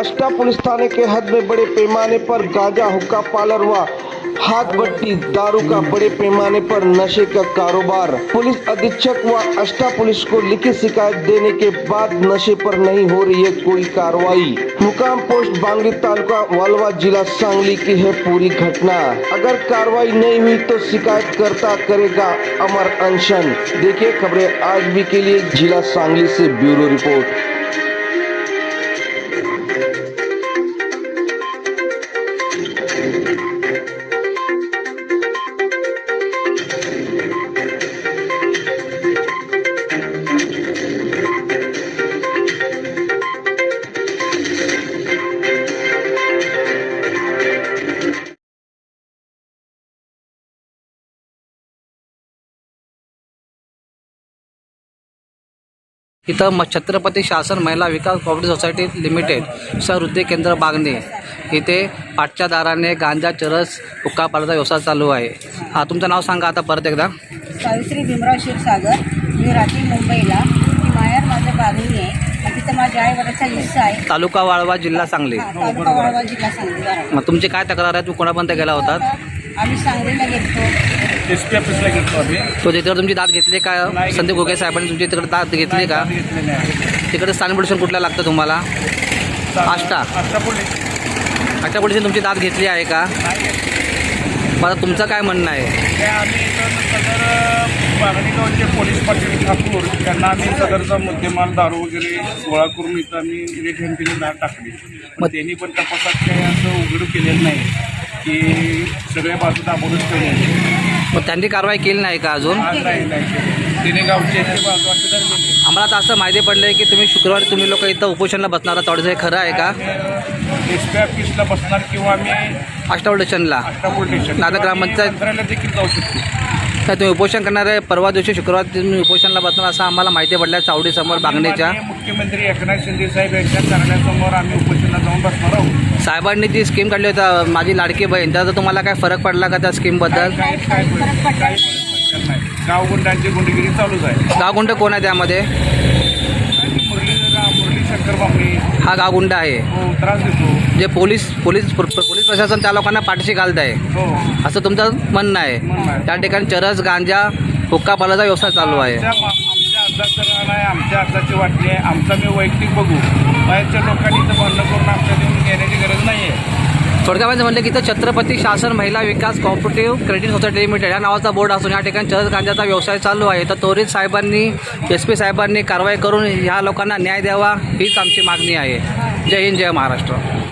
अष्टा police थाने के हद में बड़े पैमाने पर गांजा, हुक्का पार्लर व हाथ भट्टी दारू का बड़े पैमाने पर नशे का कारोबार। पुलिस अधीक्षक व अष्टा पुलिस को लिखित शिकायत देने के बाद नशे पर नहीं हो रही है कोई कार्रवाई। मुकाम पोस्ट बांगड़ी तालुका वालवा जिला सांगली की है पूरी घटना। अगर कार्रवाई नहीं हुई तो शिकायतकर्ता करेगा अमर अनशन। देखिए खबरें आज भी के लिए जिला सांगली से ब्यूरो रिपोर्ट। इथं छत्रपती शासन महिला विकास कोऑपरेटिव्ह सोसायटी लिमिटेड सहवृद्धी केंद्र बागणे इथे पाठच्या दाराने गांजा, चरस, हुक्का पार्लरचा व्यवसाय चालू आहे। तुमचं नाव सांगा आता परत एकदा। सावित्री भीमराव क्षीरसागर। मी राहते मुंबईला। मी माहेर माझं बागणी आहे आणि तिथं माझ्या आईवडिलांचा हिस्सा आहे। तालुका वाळवा, जिल्हा सांगली। तालुका वाळवा, जिल्हा सांगली। मग तुमची काय तक्रार आहे? तू कोणापर्यंत गेला होता? आम्ही सांगलीला गेलो, एसपी ऑफिसला गेलो आम्ही। तो तिकडे तुमची दाद घेतली का? संदीप घोगे साहेबांनी तुमची तिकडे दाद घेतली का? तिकडे स्थानिक पोलिस कुठला लागतं तुम्हाला? आष्टा पोलिसांनी तुमची दाद घेतली आहे का? मला तुमचं काय म्हणणं आहे? आम्ही सदर बागणी गावचे पोलीस पाटील ठाकूर त्यांना आम्ही सदरचा मुद्देमाल दारू वगैरे गोळा करून इथं आम्ही रेट हँडीने दार टाकली। पण त्यांनी पण तपासात काही असं उघड केलेलं नाही की सगळ्या बाजू दाबूनच ठेवले। मग त्यांनी कारवाई केली नाही का अजून? नाही तिने गावचे बाजू असे धरलेले। आम्हाला तर असं माहिती पडलं आहे की तुम्ही शुक्रवारी तुम्ही लोक इथं उपोषणाला बसणार आहात, थोडंसं हे खरं आहे का? एसपी ऑफिसला बसणार किंवा आम्ही आष्टा पोलीस स्टेशनला, पोलीस स्टेशन नांदेड ग्रामपंचायत मंत्रालयात देखील जाऊ शकतो। काय तुम्ही उपोषण करणार आहे? परवा दिवशी शुक्रवार तुम्ही उपोषणाला बसणार असं आम्हाला माहिती पडलं आहे चावडीसमोर बागणीच्या। मुख्यमंत्री एकनाथ शिंदे साहेब यांच्या कार्यालयासमोर आम्ही उपोषणाला जाऊन बसणार आहोत। साहेबांनी जी स्कीम काढली होती माझी लाडकी बहीण, त्याचा तुम्हाला काय फरक पडला का त्या स्कीमबद्दल? काय फरक पडला नाही। गावगुंडांची गुंडगिरी चालूच आहे। गावगुंड कोण आहे त्यामध्ये? मुरली शंकर बांगडी हा गावगुंड आहे हो, त्रास देतो। जे पोलीस प्रशासन त्या लोकांना पाठीशी घालत आहे हो, असं तुमचं म्हणणं आहे? त्या ठिकाणी चरस, गांजा, हुक्का पार्लरचा व्यवसाय चालू आहे। आमच्या अर्जाचं रान आहे, आमच्या अर्जाची वाटणी आहे। आमचा मी वैयक्तिक बघू, बाहेरच्या लोकांनी इथं भांडण करून आमच्या देऊन घेण्याची गरज नाही आहे। थोडक्यामध्ये म्हणलं की इथं छत्रपती शासन महिला विकास कोऑपरेटिव्ह क्रेडिट सोसायटी लिमिटेड या नावाचा बोर्ड असून या ठिकाणी चरस, गांजाचा व्यवसाय चालू आहे। तर त्वरित साहेबांनी, एसपी साहेबांनी कारवाई करून ह्या लोकांना न्याय द्यावा हीच आमची मागणी आहे। जय हिंद, जय महाराष्ट्र।